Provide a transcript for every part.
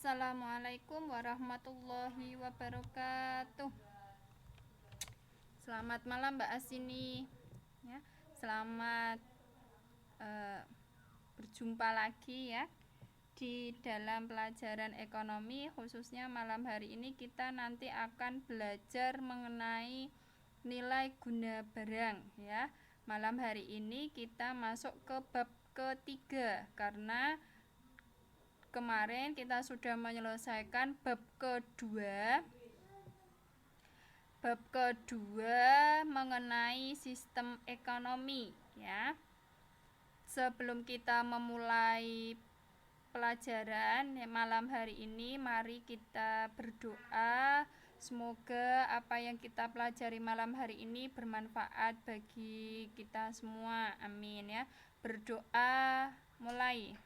Assalamualaikum warahmatullahi wabarakatuh. Selamat malam Mbak Asini ya. Selamat berjumpa lagi ya di dalam pelajaran ekonomi. Khususnya malam hari ini kita nanti akan belajar mengenai nilai guna barang ya. Malam hari ini kita masuk ke bab ketiga karena kemarin kita sudah menyelesaikan bab kedua mengenai sistem ekonomi ya. Sebelum kita memulai pelajaran malam hari ini, mari kita berdoa. Semoga apa yang kita pelajari malam hari ini bermanfaat bagi kita semua. Amin ya. Berdoa, mulai.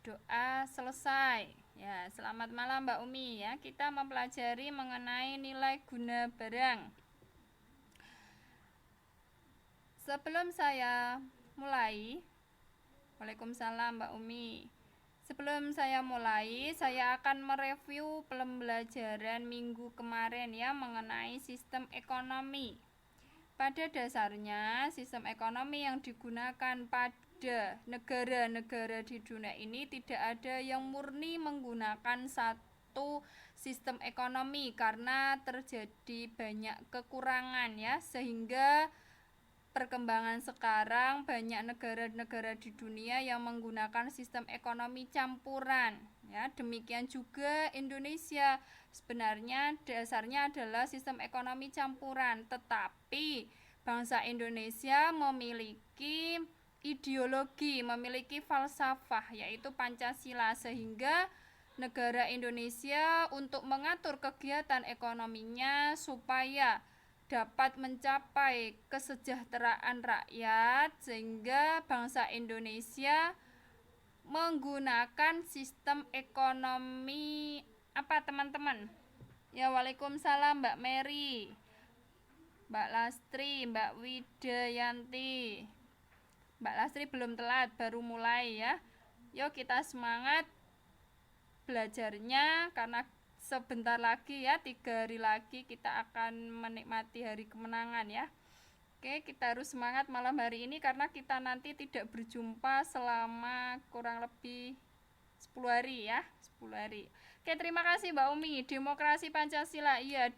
Doa selesai ya. Selamat malam Mbak Umi ya. Kita mempelajari mengenai nilai guna barang. Sebelum saya mulai, Waalaikumsalam Mbak Umi. Sebelum saya mulai, saya akan mereview pembelajaran minggu kemarin ya mengenai sistem ekonomi. Pada dasarnya, sistem ekonomi yang digunakan pada negara-negara di dunia ini tidak ada yang murni menggunakan satu sistem ekonomi karena terjadi banyak kekurangan ya, sehingga perkembangan sekarang banyak negara-negara di dunia yang menggunakan sistem ekonomi campuran ya. Demikian juga Indonesia sebenarnya dasarnya adalah sistem ekonomi campuran, tetapi bangsa Indonesia memiliki ideologi, memiliki falsafah yaitu Pancasila, sehingga negara Indonesia untuk mengatur kegiatan ekonominya supaya dapat mencapai kesejahteraan rakyat, sehingga bangsa Indonesia menggunakan sistem ekonomi apa teman-teman? Ya, Waalaikumsalam Mbak Mary, Mbak Lastri, Mbak Widayanti. Mbak Lastri belum telat, baru mulai ya. Yuk kita semangat belajarnya karena sebentar lagi ya, 3 hari lagi kita akan menikmati hari kemenangan ya. Oke, kita harus semangat malam hari ini karena kita nanti tidak berjumpa selama kurang lebih 10 hari ya, 10 hari. Oke, terima kasih Mbak Umi. Demokrasi Pancasila, iya,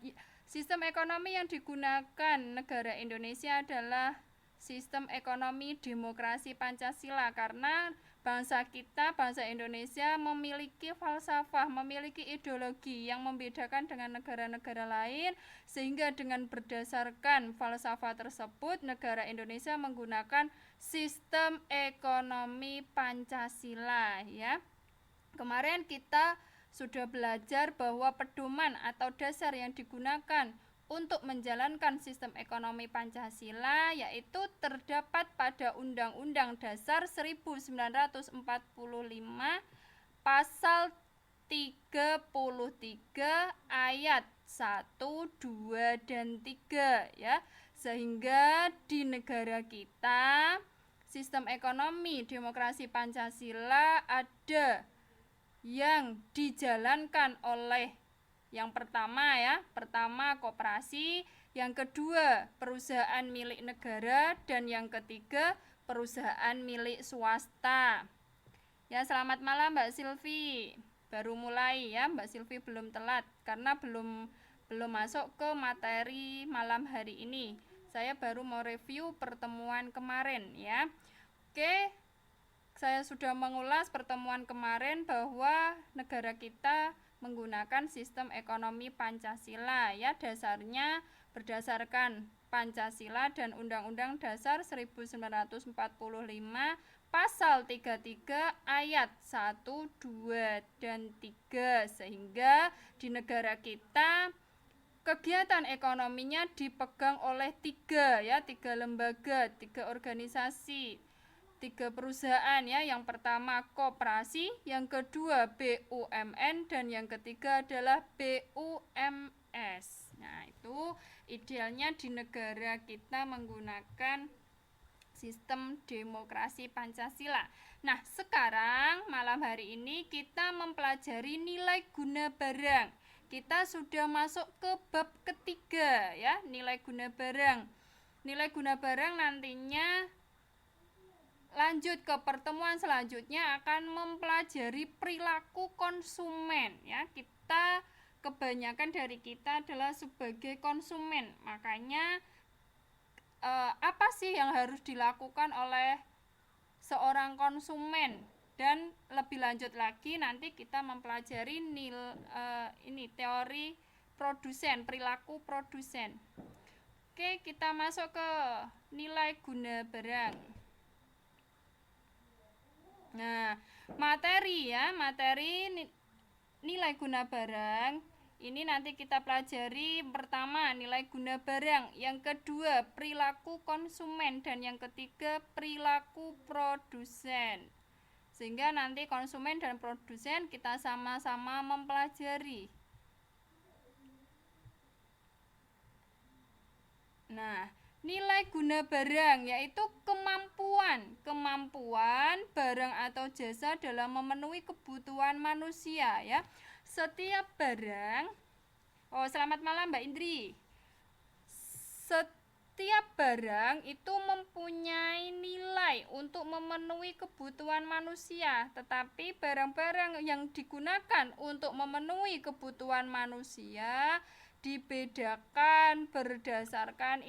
sistem ekonomi yang digunakan negara Indonesia adalah sistem ekonomi demokrasi Pancasila karena bangsa kita, bangsa Indonesia memiliki falsafah, memiliki ideologi yang membedakan dengan negara-negara lain, sehingga dengan berdasarkan falsafah tersebut negara Indonesia menggunakan sistem ekonomi Pancasila ya. Kemarin kita sudah belajar bahwa pedoman atau dasar yang digunakan untuk menjalankan sistem ekonomi Pancasila yaitu terdapat pada Undang-Undang Dasar 1945 pasal 33 ayat 1, 2, dan 3 ya. Sehingga di negara kita sistem ekonomi demokrasi Pancasila ada yang dijalankan oleh yang pertama ya, pertama koperasi, yang kedua perusahaan milik negara, dan yang ketiga perusahaan milik swasta. Ya, selamat malam Mbak Silvi. Baru mulai ya, Mbak Silvi belum telat karena belum masuk ke materi malam hari ini. Saya baru mau review pertemuan kemarin ya. Oke. Saya sudah mengulas pertemuan kemarin bahwa negara kita menggunakan sistem ekonomi Pancasila ya, dasarnya berdasarkan Pancasila dan Undang-Undang Dasar 1945 pasal 33 ayat 1, 2, dan 3, sehingga di negara kita kegiatan ekonominya dipegang oleh 3 lembaga, 3 organisasi, 3 perusahaan ya. Yang pertama koperasi, yang kedua BUMN, dan yang ketiga adalah BUMS. Nah, itu Idealnya di negara kita menggunakan sistem demokrasi Pancasila. Nah, sekarang malam hari ini kita mempelajari nilai guna barang. Kita sudah masuk ke bab ketiga ya, nilai guna barang. Nilai guna barang nantinya lanjut ke pertemuan selanjutnya akan mempelajari perilaku konsumen ya. Kita kebanyakan dari kita adalah sebagai konsumen. Makanya apa sih yang harus dilakukan oleh seorang konsumen, dan lebih lanjut lagi nanti kita mempelajari teori produsen, perilaku produsen. Oke, kita masuk ke nilai guna barang. Nah, materi nilai guna barang ini nanti kita pelajari. Pertama, nilai guna barang, yang kedua perilaku konsumen, dan yang ketiga perilaku produsen. Sehingga nanti konsumen dan produsen kita sama-sama mempelajari. Nah, nilai guna barang yaitu kemampuan barang atau jasa dalam memenuhi kebutuhan manusia ya. Setiap barang, selamat malam Mbak Indri. Setiap barang itu mempunyai nilai untuk memenuhi kebutuhan manusia, tetapi barang-barang yang digunakan untuk memenuhi kebutuhan manusia dibedakan berdasarkan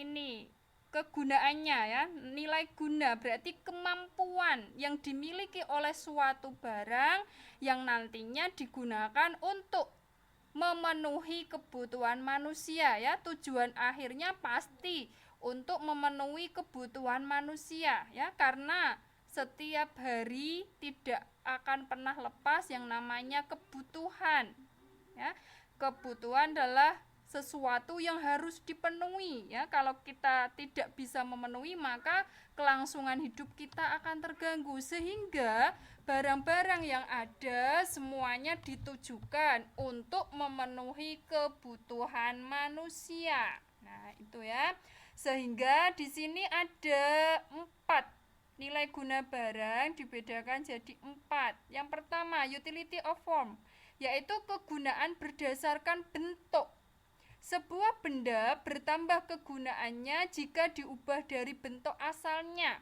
kegunaannya ya. Nilai guna berarti kemampuan yang dimiliki oleh suatu barang yang nantinya digunakan untuk memenuhi kebutuhan manusia ya. Tujuan akhirnya pasti untuk memenuhi kebutuhan manusia ya, karena setiap hari tidak akan pernah lepas yang namanya kebutuhan ya. Kebutuhan adalah sesuatu yang harus dipenuhi ya. Kalau kita tidak bisa memenuhi, maka kelangsungan hidup kita akan terganggu, sehingga barang-barang yang ada semuanya ditujukan untuk memenuhi kebutuhan manusia. Nah, itu ya. Sehingga di sini ada 4 nilai guna barang, dibedakan jadi 4. Yang pertama, utility of form, yaitu kegunaan berdasarkan bentuk. Sebuah benda bertambah kegunaannya jika diubah dari bentuk asalnya.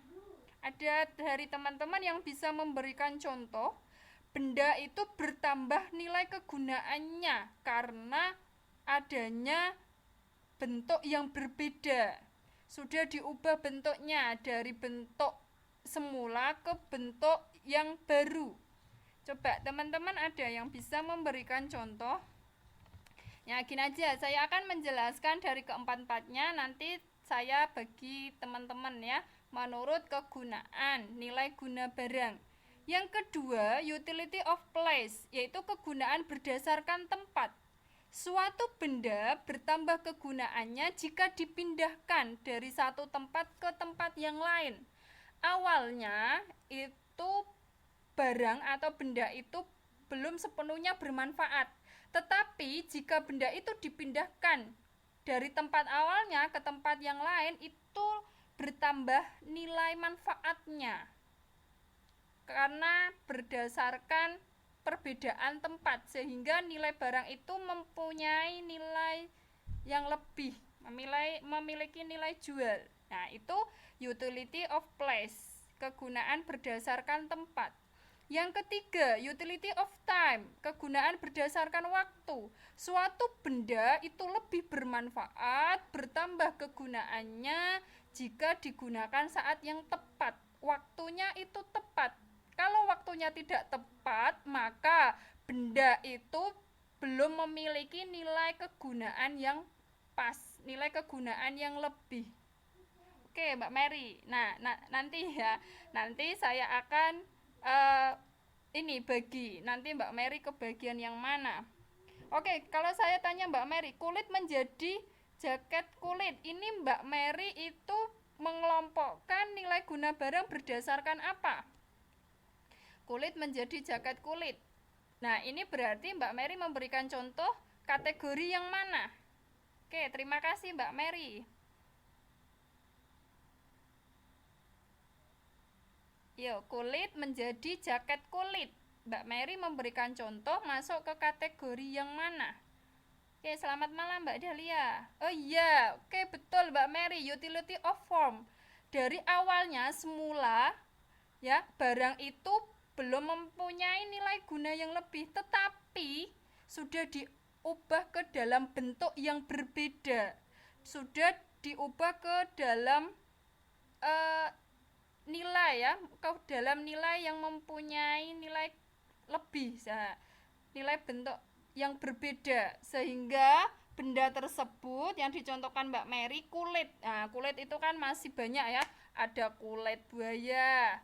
Ada dari teman-teman yang bisa memberikan contoh, benda itu bertambah nilai kegunaannya karena adanya bentuk yang berbeda. Sudah diubah bentuknya dari bentuk semula ke bentuk yang baru. Coba teman-teman ada yang bisa memberikan contoh? Ya, gini aja, saya akan menjelaskan dari keempat-empatnya, nanti saya bagi teman-teman ya, menurut kegunaan, nilai guna barang. Yang kedua, utility of place, yaitu kegunaan berdasarkan tempat. Suatu benda bertambah kegunaannya jika dipindahkan dari satu tempat ke tempat yang lain. Awalnya itu barang atau benda itu belum sepenuhnya bermanfaat, tetapi jika benda itu dipindahkan dari tempat awalnya ke tempat yang lain, itu bertambah nilai manfaatnya karena berdasarkan perbedaan tempat, sehingga nilai barang itu mempunyai nilai yang lebih, memiliki nilai jual. Nah, itu utility of place, kegunaan berdasarkan tempat. Yang ketiga, utility of time, kegunaan berdasarkan waktu. Suatu benda itu lebih bermanfaat, bertambah kegunaannya jika digunakan saat yang tepat. Waktunya itu tepat. Kalau waktunya tidak tepat, maka benda itu belum memiliki nilai kegunaan yang pas, nilai kegunaan yang lebih. Oke, Mbak Mary. Nah, nanti saya akan nanti Mbak Mary ke bagian yang mana. Oke, kalau saya tanya Mbak Mary, kulit menjadi jaket kulit, ini Mbak Mary itu mengelompokkan nilai guna barang berdasarkan apa? Kulit menjadi jaket kulit. Nah, ini berarti Mbak Mary memberikan contoh kategori yang mana? Oke, terima kasih Mbak Mary. Yo, kulit menjadi jaket kulit. Mbak Mary memberikan contoh masuk ke kategori yang mana? Oke, selamat malam Mbak Dahlia. Oh iya, oke betul Mbak Mary, utility of form. Dari awalnya semula ya, barang itu belum mempunyai nilai guna yang lebih, tetapi sudah diubah ke dalam bentuk yang berbeda. Sudah diubah ke dalam uh, nilai ya, ke dalam nilai yang mempunyai nilai lebih, nilai bentuk yang berbeda, sehingga benda tersebut yang dicontohkan Mbak Mary kulit. Nah, kulit itu kan masih banyak ya, ada kulit buaya,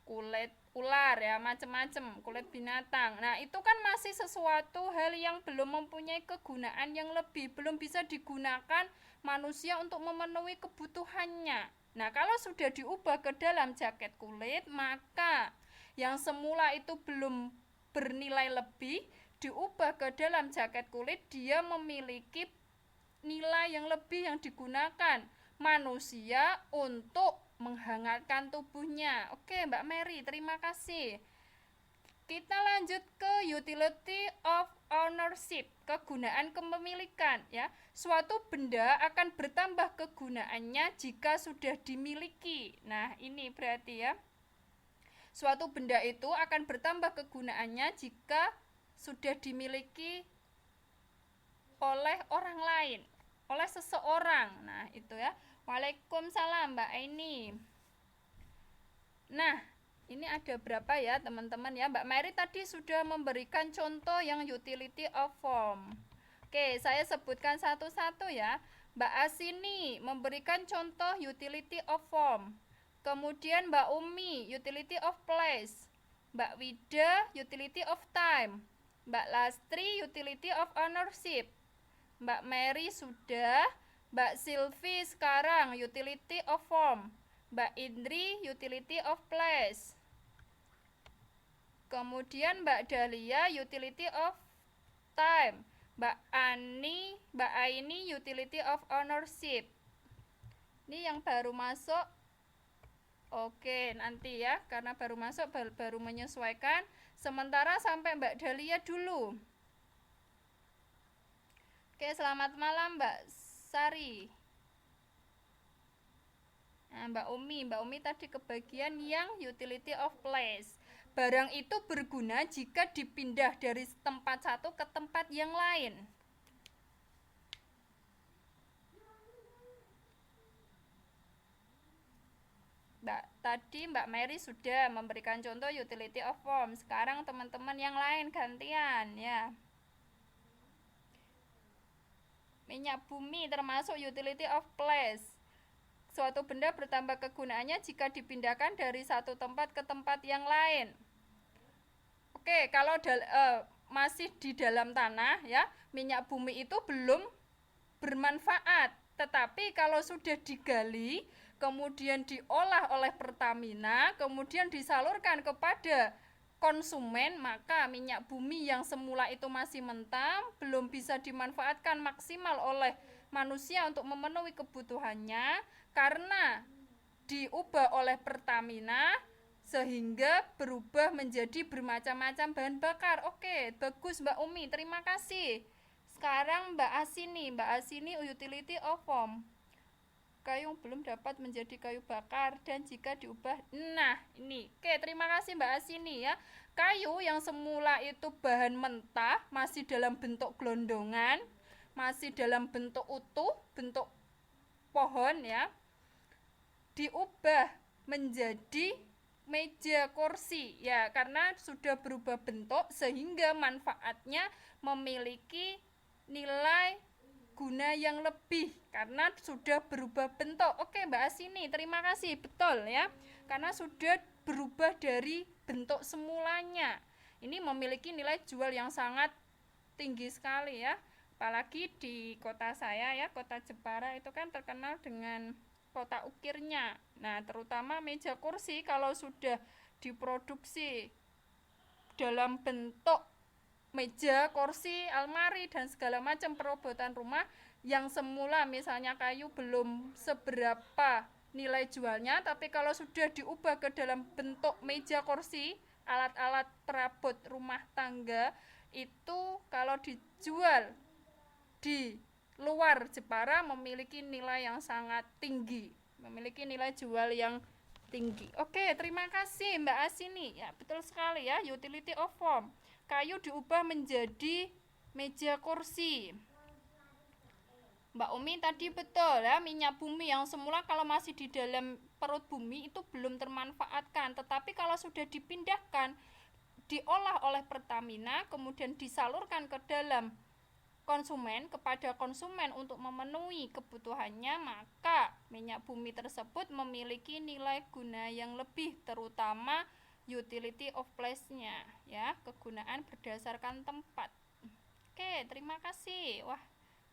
kulit ular ya, macam-macam, kulit binatang. Nah, itu kan masih sesuatu hal yang belum mempunyai kegunaan yang lebih, belum bisa digunakan manusia untuk memenuhi kebutuhannya. Nah, kalau sudah diubah ke dalam jaket kulit, maka yang semula itu belum bernilai lebih diubah ke dalam jaket kulit, dia memiliki nilai yang lebih yang digunakan manusia untuk menghangatkan tubuhnya. Oke, Mbak Mary, terima kasih. Kita lanjut ke utility of ownership, kegunaan kepemilikan ya. Suatu benda akan bertambah kegunaannya jika sudah dimiliki. Nah, ini berarti ya. Suatu benda itu akan bertambah kegunaannya jika sudah dimiliki oleh orang lain, oleh seseorang. Nah, itu ya. Waalaikumsalam Mbak Aini. Nah, ini ada berapa ya teman-teman ya. Mbak Mary tadi sudah memberikan contoh yang utility of form. Oke, saya sebutkan satu-satu ya. Mbak Asini memberikan contoh utility of form. Kemudian Mbak Umi utility of place. Mbak Wida utility of time. Mbak Lastri utility of ownership. Mbak Mary sudah. Mbak Silvi sekarang utility of form. Mbak Indri utility of place. Kemudian Mbak Dahlia utility of time. Mbak Aini utility of ownership. Ini yang baru masuk. Oke, nanti ya, karena baru masuk, baru menyesuaikan. Sementara sampai Mbak Dahlia dulu. Oke, selamat malam Mbak Sari. Nah, Mbak Umi tadi kebagian yang utility of place. Barang itu berguna jika dipindah dari tempat satu ke tempat yang lain. Tadi Mbak Mary sudah memberikan contoh utility of form. Sekarang teman-teman yang lain gantian ya. Minyak bumi termasuk utility of place. Suatu benda bertambah kegunaannya jika dipindahkan dari satu tempat ke tempat yang lain. Oke, kalau masih di dalam tanah ya, minyak bumi itu belum bermanfaat. Tetapi kalau sudah digali, kemudian diolah oleh Pertamina, kemudian disalurkan kepada konsumen, maka minyak bumi yang semula itu masih mentah, belum bisa dimanfaatkan maksimal oleh manusia untuk memenuhi kebutuhannya, karena diubah oleh Pertamina sehingga berubah menjadi bermacam-macam bahan bakar. Oke, bagus Mbak Umi, terima kasih. Sekarang Mbak Asini utility of form. Kayu belum dapat menjadi kayu bakar dan jika diubah, nah ini. Oke, terima kasih Mbak Asini ya. Kayu yang semula itu bahan mentah, masih dalam bentuk gelondongan, masih dalam bentuk utuh, bentuk pohon ya, diubah menjadi meja kursi ya, karena sudah berubah bentuk sehingga manfaatnya memiliki nilai guna yang lebih karena sudah berubah bentuk. Oke Mbak Asini, terima kasih, betul ya, karena sudah berubah dari bentuk semulanya. Ini memiliki nilai jual yang sangat tinggi sekali ya, apalagi di kota saya ya, kota Jepara itu kan terkenal dengan kota ukirnya. Nah, terutama meja kursi kalau sudah diproduksi dalam bentuk meja, kursi, almari, dan segala macam perobotan rumah, Yang semula misalnya kayu belum seberapa nilai jualnya, tapi kalau sudah diubah ke dalam bentuk meja kursi, alat-alat perabot rumah tangga, itu kalau dijual di luar Jepara memiliki nilai yang sangat tinggi, memiliki nilai jual yang tinggi. Oke, terima kasih Mbak Asini. Ya, betul sekali ya, utility of form. Kayu diubah menjadi meja kursi. Mbak Umi tadi betul ya, minyak bumi yang semula kalau masih di dalam perut bumi itu belum termanfaatkan, tetapi kalau sudah dipindahkan, diolah oleh Pertamina, kemudian disalurkan ke dalam konsumen, kepada konsumen untuk memenuhi kebutuhannya, maka minyak bumi tersebut memiliki nilai guna yang lebih, terutama utility of place-nya ya, kegunaan berdasarkan tempat. Oke, terima kasih. Wah,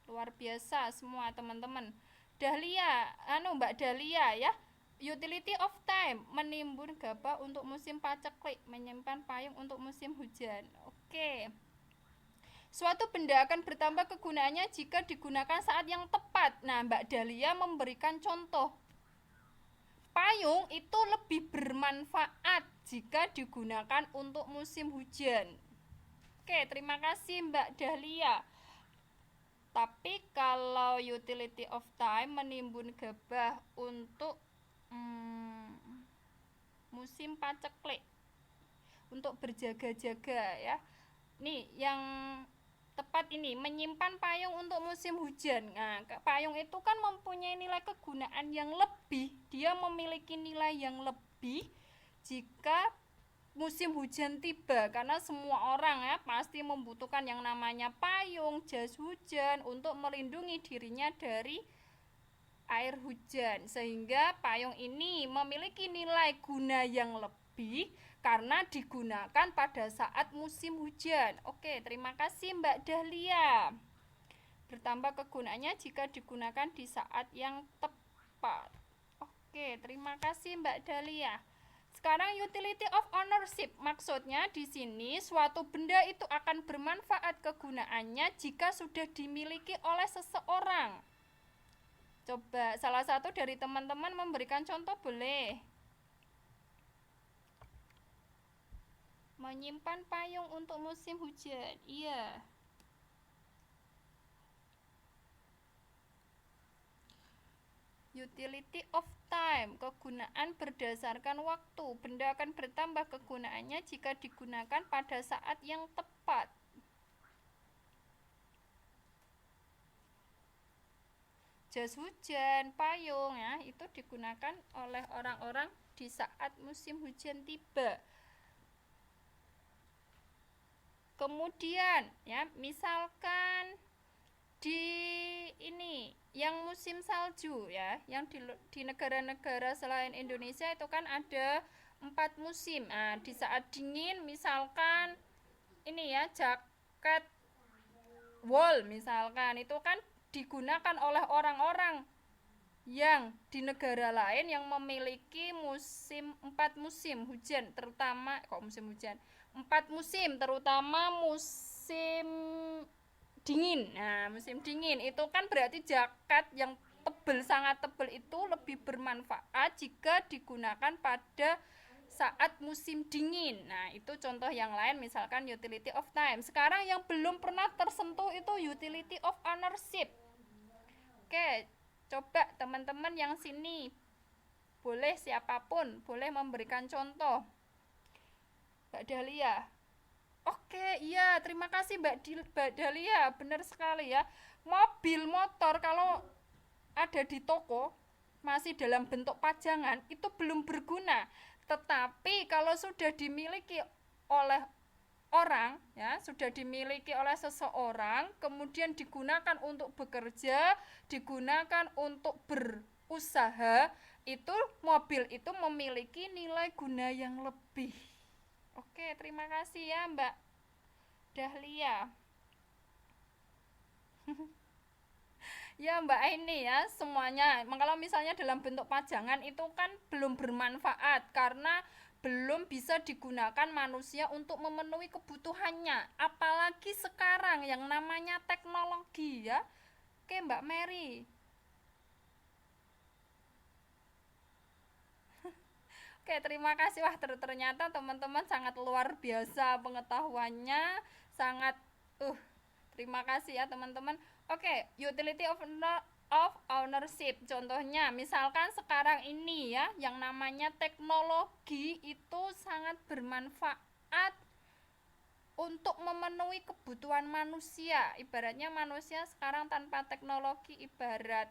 luar biasa semua teman-teman. Dahlia, Mbak Dahlia ya. Utility of time, menimbun gabah untuk musim paceklik, menyimpan payung untuk musim hujan. Oke. Suatu benda akan bertambah kegunaannya jika digunakan saat yang tepat. Nah, Mbak Dahlia memberikan contoh. Payung itu lebih bermanfaat jika digunakan untuk musim hujan. Oke, terima kasih Mbak Dahlia. Tapi kalau utility of time, menimbun gabah untuk musim paceklik, untuk berjaga-jaga ya. Nih yang tepat ini, menyimpan payung untuk musim hujan. Nah, payung itu kan mempunyai nilai kegunaan yang lebih, dia memiliki nilai yang lebih jika musim hujan tiba, karena semua orang ya pasti membutuhkan yang namanya payung, jas hujan untuk melindungi dirinya dari air hujan, sehingga payung ini memiliki nilai guna yang lebih karena digunakan pada saat musim hujan. Oke, terima kasih Mbak Dahlia. Bertambah kegunaannya jika digunakan di saat yang tepat. Oke, terima kasih Mbak Dahlia. Sekarang utility of ownership, maksudnya di sini suatu benda itu akan bermanfaat kegunaannya jika sudah dimiliki oleh seseorang. Coba salah satu dari teman-teman memberikan contoh boleh. Menyimpan payung untuk musim hujan. Iya. Utility of time, kegunaan berdasarkan waktu. Benda akan bertambah kegunaannya jika digunakan pada saat yang tepat. Jas hujan, payung ya, itu digunakan oleh orang-orang di saat musim hujan tiba. Kemudian ya, misalkan di ini yang musim salju ya, yang di negara-negara selain Indonesia itu kan ada 4 musim. Nah, di saat dingin misalkan ini ya, jaket wool misalkan itu kan digunakan oleh orang-orang yang di negara lain yang memiliki 4 musim hujan, terutama 4 musim, terutama musim dingin. Nah, musim dingin itu kan berarti jaket yang tebal, sangat tebal itu lebih bermanfaat jika digunakan pada saat musim dingin. Nah, itu contoh yang lain, misalkan utility of time. Sekarang yang belum pernah tersentuh itu utility of ownership. Oke, coba teman-teman yang sini, boleh siapapun, boleh memberikan contoh. Mbak Dahlia. Oke, iya, terima kasih Mbak Dahlia, benar sekali ya. Mobil, motor kalau ada di toko masih dalam bentuk pajangan itu belum berguna. Tetapi kalau sudah dimiliki oleh orang ya, sudah dimiliki oleh seseorang, kemudian digunakan untuk bekerja, digunakan untuk berusaha, itu mobil itu memiliki nilai guna yang lebih. Oke, terima kasih ya Mbak Dahlia. Ya Mbak Aini ya, semuanya kalau misalnya dalam bentuk pajangan itu kan belum bermanfaat karena belum bisa digunakan manusia untuk memenuhi kebutuhannya. Apalagi sekarang yang namanya teknologi ya, Oke, Mbak Mary. Oke, terima kasih. Wah, ternyata teman-teman sangat luar biasa pengetahuannya, sangat terima kasih ya teman-teman. Oke, utility of ownership. Contohnya, misalkan sekarang ini ya, yang namanya teknologi itu sangat bermanfaat untuk memenuhi kebutuhan manusia. Ibaratnya manusia sekarang tanpa teknologi ibarat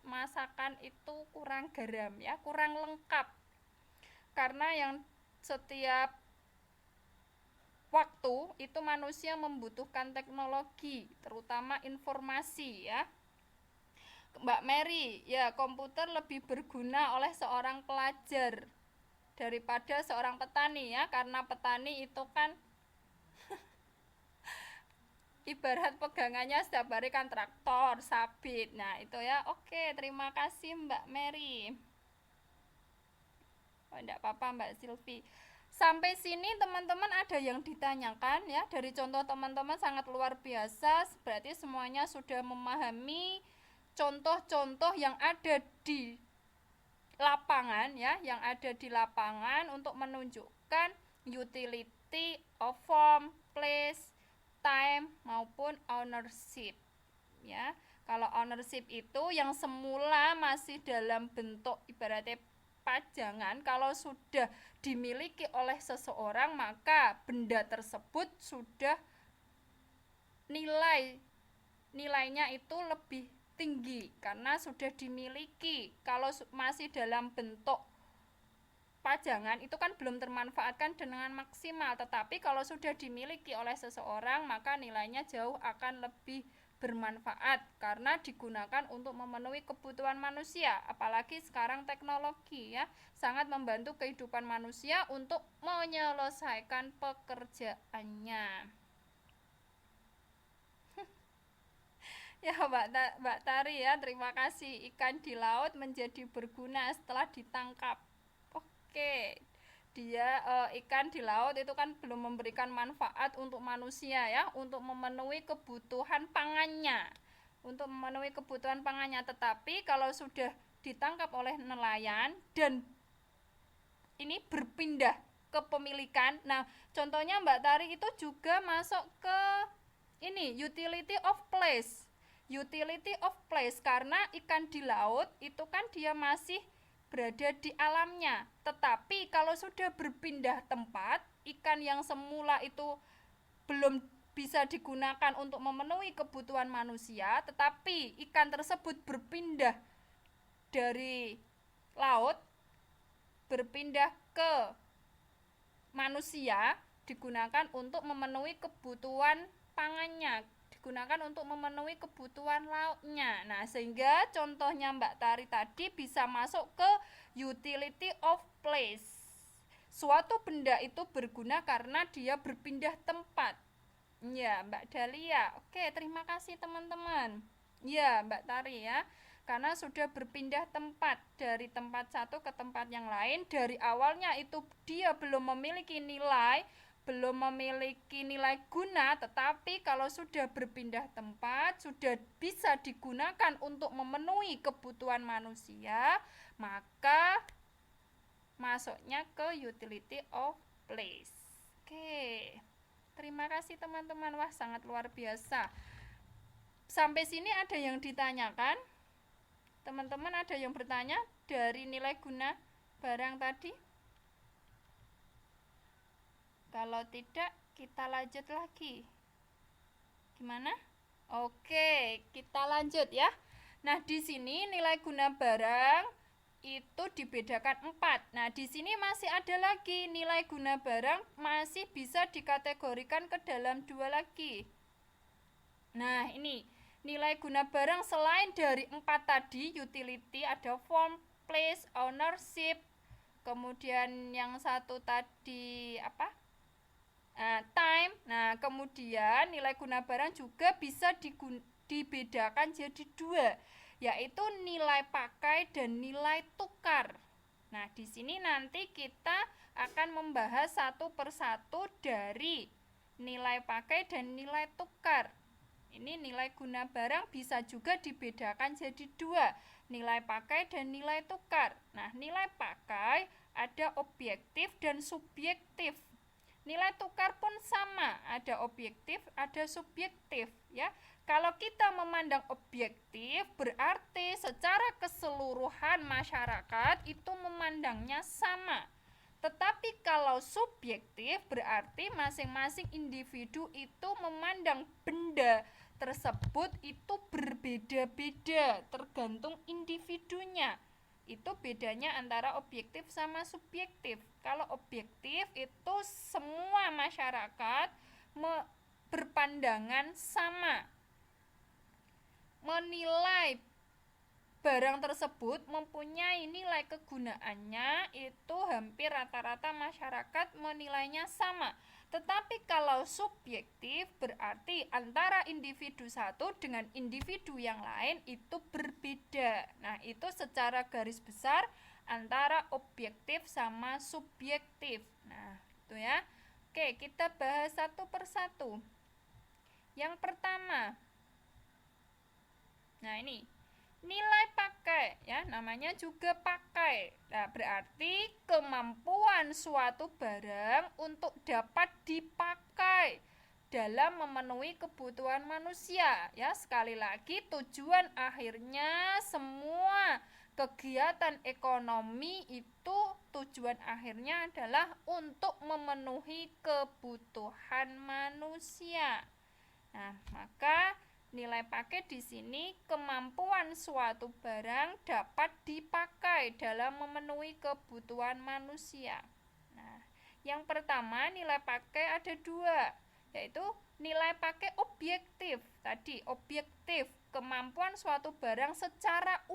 masakan itu kurang garam ya, kurang lengkap. Karena yang setiap waktu itu manusia membutuhkan teknologi, terutama informasi ya. Mbak Mary, ya komputer lebih berguna oleh seorang pelajar daripada seorang petani ya, karena petani itu kan ibarat pegangannya setiap hari kan traktor, sabit. Nah, itu ya. Oke, terima kasih Mbak Mary. Oh, enggak apa-apa Mbak Silvi. Sampai sini teman-teman ada yang ditanyakan ya? Dari contoh teman-teman sangat luar biasa. Berarti semuanya sudah memahami contoh-contoh yang ada di lapangan ya, yang ada di lapangan untuk menunjukkan utility of form, place, time maupun ownership ya. Kalau ownership itu yang semula masih dalam bentuk ibaratnya pajangan, kalau sudah dimiliki oleh seseorang maka benda tersebut sudah nilainya itu lebih tinggi karena sudah dimiliki. Kalau masih dalam bentuk pajangan itu kan belum termanfaatkan dengan maksimal, tetapi kalau sudah dimiliki oleh seseorang maka nilainya jauh akan lebih bermanfaat karena digunakan untuk memenuhi kebutuhan manusia. Apalagi sekarang teknologi ya sangat membantu kehidupan manusia untuk menyelesaikan pekerjaannya. Ya Mbak Tari ya, terima kasih. Ikan di laut menjadi berguna setelah ditangkap. Oke, dia ikan di laut itu kan belum memberikan manfaat untuk manusia ya, untuk memenuhi kebutuhan pangannya, tetapi kalau sudah ditangkap oleh nelayan dan ini berpindah kepemilikan. Nah, contohnya Mbak Tari itu juga masuk ke ini utility of place karena ikan di laut itu kan dia masih berada di alamnya, tetapi kalau sudah berpindah tempat, ikan yang semula itu belum bisa digunakan untuk memenuhi kebutuhan manusia, tetapi ikan tersebut berpindah dari laut berpindah ke manusia, digunakan untuk memenuhi kebutuhan pangannya, digunakan untuk memenuhi kebutuhan lautnya. Nah, sehingga contohnya Mbak Tari tadi bisa masuk ke utility of place. Suatu benda itu berguna karena dia berpindah tempat. Ya, Mbak Dahlia. Oke, terima kasih teman-teman. Ya, Mbak Tari ya. Karena sudah berpindah tempat dari tempat satu ke tempat yang lain. Dari awalnya itu dia belum memiliki nilai guna, tetapi kalau sudah berpindah tempat, sudah bisa digunakan untuk memenuhi kebutuhan manusia, maka masuknya ke utility of place. Oke, terima kasih teman-teman. Wah, sangat luar biasa. Sampai sini ada yang ditanyakan? Teman-teman ada yang bertanya dari nilai guna barang tadi? Kalau tidak, kita lanjut lagi. Gimana? Oke, kita lanjut ya. Nah, di sini nilai guna barang itu dibedakan 4. Nah, di sini masih ada lagi nilai guna barang masih bisa dikategorikan ke dalam 2 lagi. Nah, ini nilai guna barang selain dari 4 tadi, utility, ada form, place, ownership, kemudian yang satu tadi apa? Time. Nah, kemudian nilai guna barang juga bisa dibedakan jadi 2, yaitu nilai pakai dan nilai tukar. Nah, di sini nanti kita akan membahas satu persatu dari nilai pakai dan nilai tukar. Ini nilai guna barang bisa juga dibedakan jadi dua, nilai pakai dan nilai tukar. Nah, nilai pakai ada objektif dan subjektif. Nilai tukar pun sama, ada objektif, ada subjektif, ya. Kalau kita memandang objektif, berarti secara keseluruhan masyarakat itu memandangnya sama. Tetapi kalau subjektif, berarti masing-masing individu itu memandang benda tersebut itu berbeda-beda, tergantung individunya. Itu bedanya antara objektif sama subjektif. Kalau objektif itu semua masyarakat berpandangan sama, menilai barang tersebut mempunyai nilai kegunaannya, itu hampir rata-rata masyarakat menilainya sama. Tetapi kalau subjektif berarti antara individu satu dengan individu yang lain itu berbeda. Nah, itu secara garis besar antara objektif sama subjektif. Nah, itu ya. Oke, kita bahas satu persatu. Yang pertama, nah ini nilai pakai, ya, namanya juga pakai. Nah, berarti kemampuan suatu barang untuk dapat dipakai dalam memenuhi kebutuhan manusia, ya. Sekali lagi, tujuan akhirnya semua kegiatan ekonomi itu tujuan akhirnya adalah untuk memenuhi kebutuhan manusia. Nah, maka nilai pakai di sini kemampuan suatu barang dapat dipakai dalam memenuhi kebutuhan manusia. Nah, yang pertama nilai pakai ada dua, yaitu nilai pakai objektif. Tadi objektif, kemampuan suatu barang secara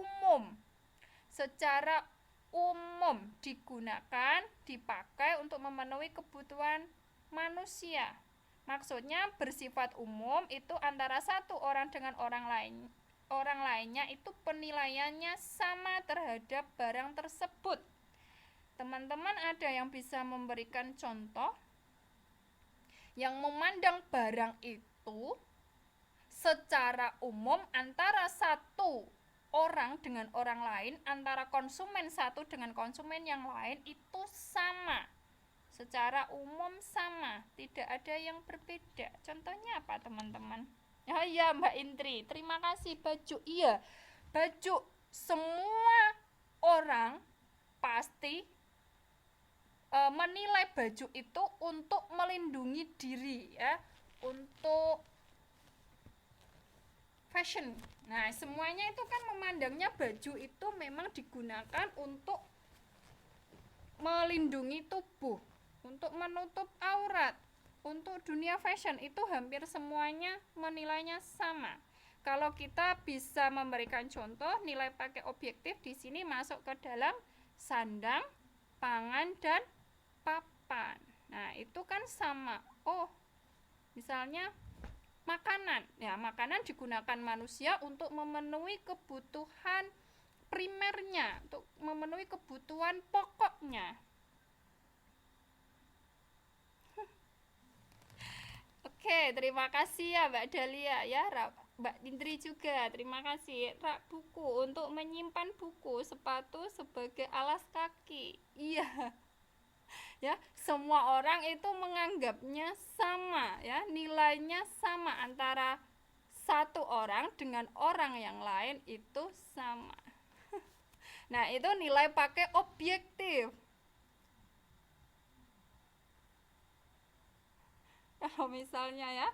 umum digunakan, dipakai untuk memenuhi kebutuhan manusia. Maksudnya bersifat umum itu antara satu orang dengan orang lainnya itu penilaiannya sama terhadap barang tersebut. Teman-teman ada yang bisa memberikan contoh yang memandang barang itu secara umum antara satu orang dengan orang lain, antara konsumen satu dengan konsumen yang lain itu sama. Secara umum sama, tidak ada yang berbeda. Contohnya apa, teman-teman? Oh iya, Mbak Indri, terima kasih. Baju, iya, baju semua orang pasti menilai baju itu untuk melindungi diri, ya, untuk fashion. Nah, semuanya itu kan memandangnya baju itu memang digunakan untuk melindungi tubuh, untuk menutup aurat, untuk dunia fashion itu hampir semuanya menilainya sama. Kalau kita bisa memberikan contoh, nilai pakai objektif di sini masuk ke dalam sandang, pangan, dan papan. Nah, itu kan sama. Oh, misalnya makanan. Ya, makanan digunakan manusia untuk memenuhi kebutuhan primernya, untuk memenuhi kebutuhan pokoknya. Oke, terima kasih ya Mbak Dahlia, ya Mbak Indri juga, terima kasih. Rak buku untuk menyimpan buku, sepatu sebagai alas kaki. Iya. Ya, semua orang itu menganggapnya sama, ya, nilainya sama antara satu orang dengan orang yang lain itu sama. Nah, itu nilai pakai objektif. Kalau misalnya ya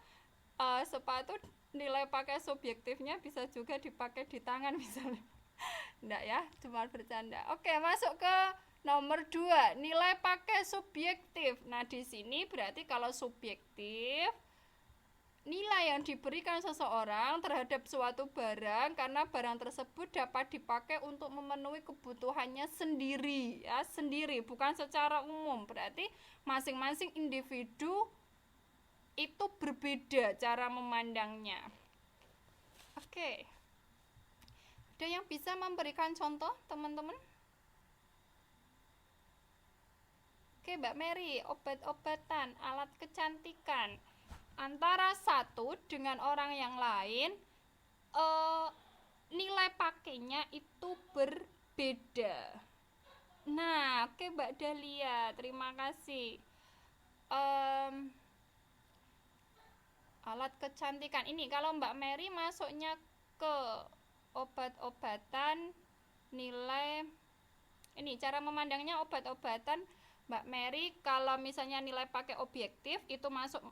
sepatu nilai pakai subjektifnya bisa juga dipakai di tangan misalnya. Enggak ya, cuma bercanda. Oke, masuk ke nomor 2, nilai pakai subjektif. Nah, di sini berarti kalau subjektif nilai yang diberikan seseorang terhadap suatu barang karena barang tersebut dapat dipakai untuk memenuhi kebutuhannya sendiri, ya, sendiri, bukan secara umum. Berarti masing-masing individu itu berbeda cara memandangnya. Oke. Ada yang bisa memberikan contoh, teman-teman? Oke, Mbak Mary, obat-obatan, alat kecantikan. antara satu dengan orang yang lain nilai pakainya itu berbeda. Nah, oke Mbak Dahlia, terima kasih. Alat kecantikan ini kalau Mbak Mary masuknya ke obat-obatan, nilai ini cara memandangnya obat-obatan Mbak Mary, kalau misalnya nilai pakai objektif itu masuk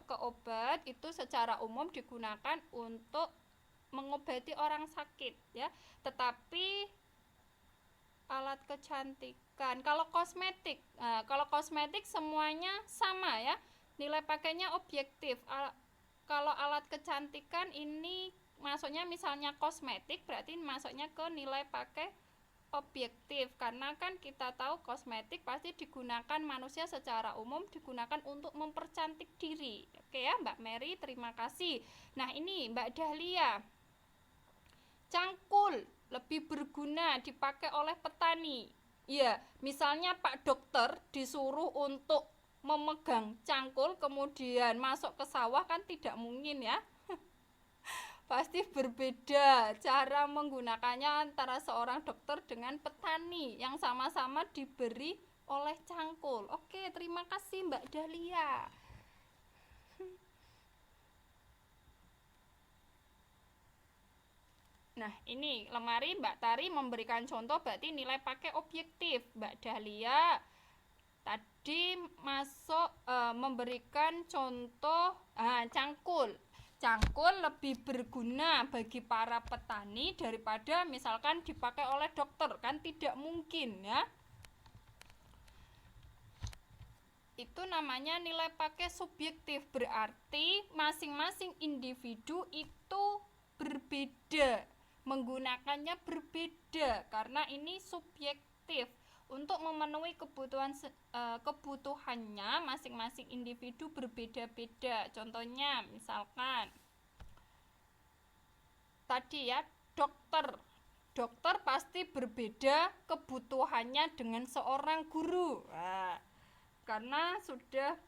ke obat, itu secara umum digunakan untuk mengobati orang sakit ya. Tetapi alat kecantikan, kalau kosmetik semuanya sama ya, nilai pakainya objektif. Kalau alat kecantikan ini masuknya misalnya kosmetik, berarti masuknya ke nilai pakai objektif, karena kan kita tahu kosmetik pasti digunakan manusia secara umum, digunakan untuk mempercantik diri. Oke ya Mbak Mary, terima kasih. Nah ini Mbak Dahlia, cangkul lebih berguna dipakai oleh petani. Ya, misalnya Pak Dokter disuruh untuk memegang cangkul kemudian masuk ke sawah, kan tidak mungkin ya. Pasti berbeda cara menggunakannya antara seorang dokter dengan petani yang sama-sama diberi oleh cangkul. Oke, terima kasih Mbak Dahlia. Nah, ini lemari Mbak Tari memberikan contoh, berarti nilai pakai objektif. Mbak Dahlia tadi memberikan contoh cangkul. Cangkul lebih berguna bagi para petani daripada misalkan dipakai oleh dokter, kan tidak mungkin ya. Itu namanya nilai pakai subjektif, berarti masing-masing individu itu berbeda, menggunakannya berbeda karena ini subjektif. Untuk memenuhi kebutuhannya masing-masing individu berbeda-beda. Contohnya misalkan tadi ya, dokter pasti berbeda kebutuhannya dengan seorang guru. Karena sudah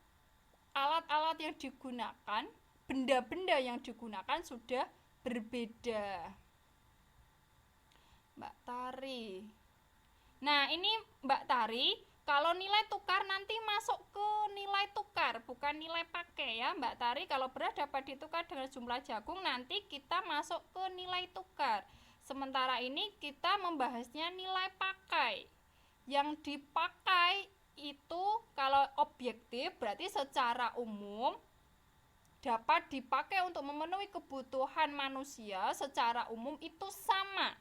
alat-alat yang digunakan, benda-benda yang digunakan sudah berbeda. Mbak Tari, nah ini Mbak Tari, kalau nilai tukar nanti masuk ke nilai tukar, bukan nilai pakai ya Mbak Tari. Kalau beras dapat ditukar dengan jumlah jagung, nanti kita masuk ke nilai tukar. Sementara ini kita membahasnya nilai pakai. Yang dipakai itu kalau objektif berarti secara umum dapat dipakai untuk memenuhi kebutuhan manusia secara umum itu sama.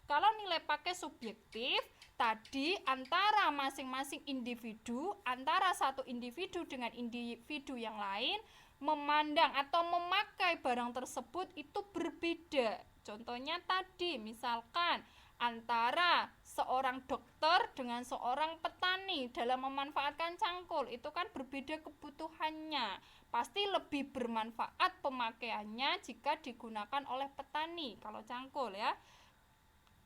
Kalau nilai pakai subjektif, tadi antara masing-masing individu, antara satu individu dengan individu yang lain, memandang atau memakai barang tersebut itu berbeda. Contohnya tadi, misalkan antara seorang dokter dengan seorang petani dalam memanfaatkan cangkul, itu kan berbeda kebutuhannya. Pasti lebih bermanfaat pemakaiannya jika digunakan oleh petani, kalau cangkul ya.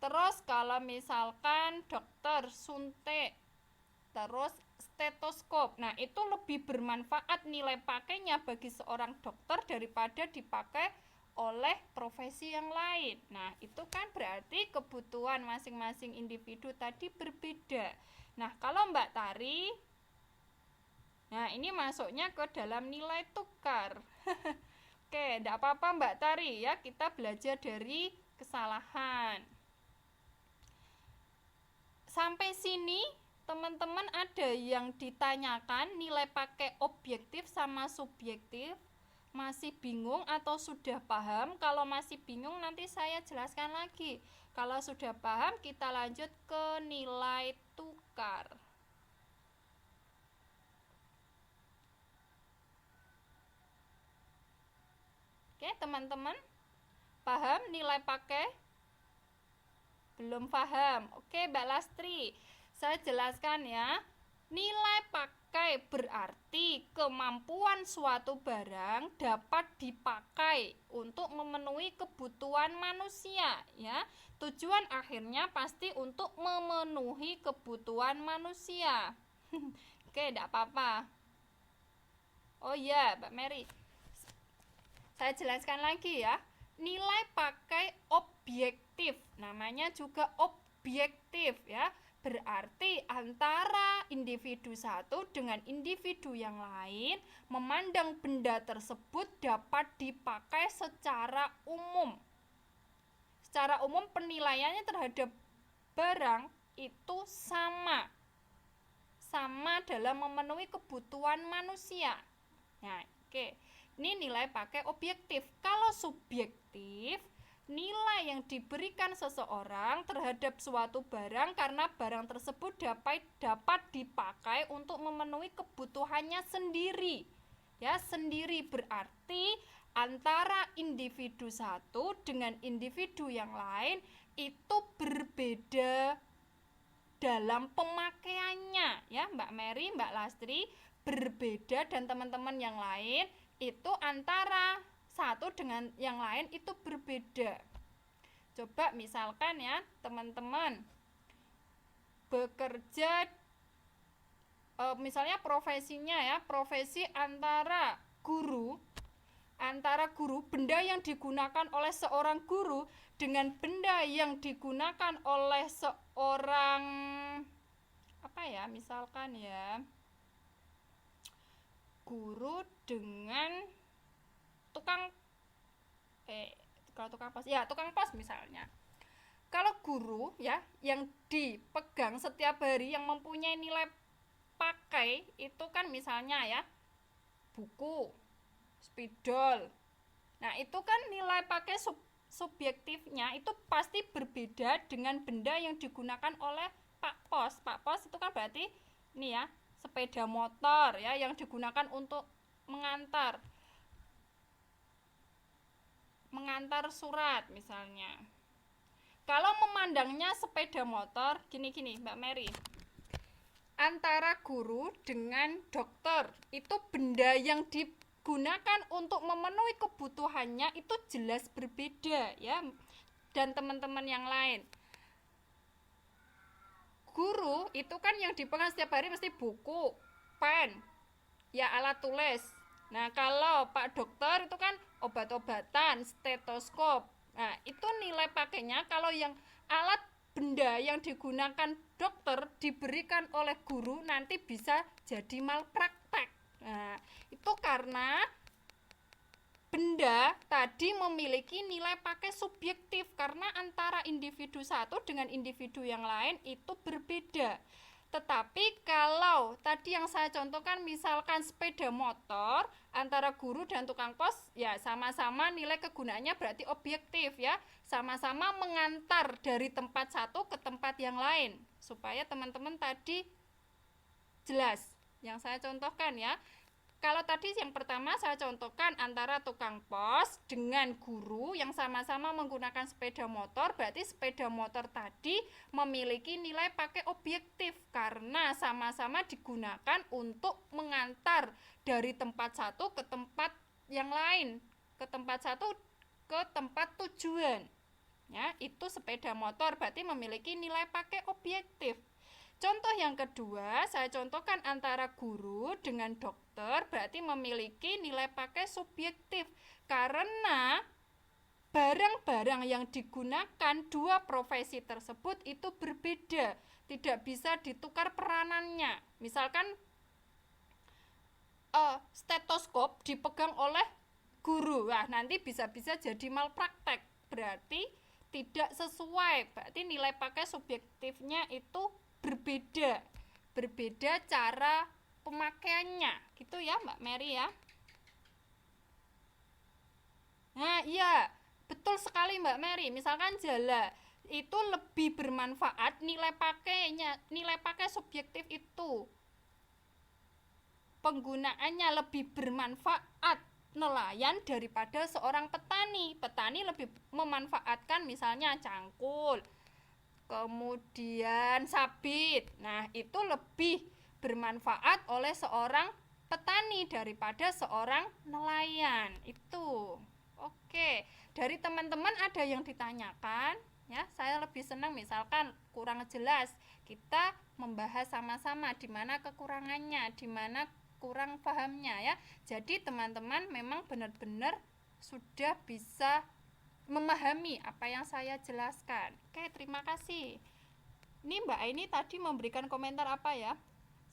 Terus kalau misalkan dokter suntik, terus stetoskop, nah itu lebih bermanfaat nilai pakainya bagi seorang dokter daripada dipakai oleh profesi yang lain. Nah itu kan berarti kebutuhan masing-masing individu tadi berbeda. Nah kalau Mbak Tari, nah ini masuknya ke dalam nilai tukar. Oke, tidak apa-apa Mbak Tari ya, kita belajar dari kesalahan. Sampai sini teman-teman ada yang ditanyakan nilai pakai objektif sama subjektif? Masih bingung atau sudah paham? Kalau masih bingung nanti saya jelaskan lagi. Kalau sudah paham kita lanjut ke nilai tukar. Oke teman-teman, paham nilai pakai? Belum paham? Oke Mbak Lastri, saya jelaskan ya. Nilai pakai berarti kemampuan suatu barang dapat dipakai untuk memenuhi kebutuhan manusia ya. Tujuan akhirnya pasti untuk memenuhi kebutuhan manusia. Oke, tidak apa-apa. Oh iya, Mbak Mary. Saya jelaskan lagi ya. Nilai pakai objektif. Namanya juga objektif ya. Berarti antara individu satu dengan individu yang lain memandang benda tersebut dapat dipakai secara umum. Secara umum penilaiannya terhadap barang itu sama dalam memenuhi kebutuhan manusia. Nah, oke. Ini nilai pakai objektif. Kalau subjektif, nilai yang diberikan seseorang terhadap suatu barang karena barang tersebut dapat dipakai untuk memenuhi kebutuhannya sendiri. Ya, sendiri berarti antara individu satu dengan individu yang lain itu berbeda dalam pemakaiannya, ya Mbak Mary, Mbak Lastri, berbeda, dan teman-teman yang lain itu antara satu dengan yang lain itu berbeda. Coba misalkan ya teman-teman bekerja, misalnya profesinya ya, profesi antara guru, benda yang digunakan oleh seorang guru dengan benda yang digunakan oleh seorang misalkan ya guru dengan tukang pos misalnya. Kalau guru ya yang dipegang setiap hari yang mempunyai nilai pakai itu kan misalnya ya buku, spidol. Nah, itu kan nilai pakai subjektifnya itu pasti berbeda dengan benda yang digunakan oleh Pak Pos. Pak Pos itu kan berarti ini ya, sepeda motor ya yang digunakan untuk mengantar surat misalnya. Kalau memandangnya sepeda motor gini Mbak Mary. Antara guru dengan dokter itu benda yang digunakan untuk memenuhi kebutuhannya itu jelas berbeda ya, dan teman-teman yang lain. Guru itu kan yang dipegang setiap hari mesti buku, pen, ya alat tulis. Nah, kalau Pak Dokter itu kan obat-obatan, stetoskop. Nah, itu nilai pakainya kalau yang alat benda yang digunakan dokter diberikan oleh guru nanti bisa jadi malpraktek. Nah, itu karena benda tadi memiliki nilai pakai subjektif karena antara individu satu dengan individu yang lain itu berbeda. Tetapi kalau tadi yang saya contohkan misalkan sepeda motor antara guru dan tukang pos ya sama-sama nilai kegunaannya berarti objektif ya, sama-sama mengantar dari tempat satu ke tempat yang lain supaya teman-teman tadi jelas yang saya contohkan ya. Kalau tadi yang pertama saya contohkan antara tukang pos dengan guru yang sama-sama menggunakan sepeda motor, berarti sepeda motor tadi memiliki nilai pakai objektif karena sama-sama digunakan untuk mengantar dari tempat satu ke tempat yang lain, ke tempat satu ke tempat tujuan. Ya, itu sepeda motor berarti memiliki nilai pakai objektif. Contoh yang kedua, saya contohkan antara guru dengan dokter berarti memiliki nilai pakai subjektif karena barang-barang yang digunakan dua profesi tersebut itu berbeda, tidak bisa ditukar peranannya. Misalkan stetoskop dipegang oleh guru, wah nanti bisa-bisa jadi malpraktek, berarti tidak sesuai, berarti nilai pakai subjektifnya itu berbeda cara pemakaiannya gitu ya Mbak Mary ya. Nah iya betul sekali Mbak Mary, misalkan jala itu lebih bermanfaat nilai pakai subjektif itu penggunaannya lebih bermanfaat nelayan daripada seorang petani. Petani lebih memanfaatkan misalnya cangkul, kemudian sabit. Nah, itu lebih bermanfaat oleh seorang petani daripada seorang nelayan. Itu. Oke, dari teman-teman ada yang ditanyakan? Ya, saya lebih senang misalkan kurang jelas, kita membahas sama-sama di mana kekurangannya, di mana kurang pahamnya ya. Jadi teman-teman memang benar-benar sudah bisa memahami apa yang saya jelaskan. Oke, terima kasih. Ini Mbak Aini tadi memberikan komentar apa ya?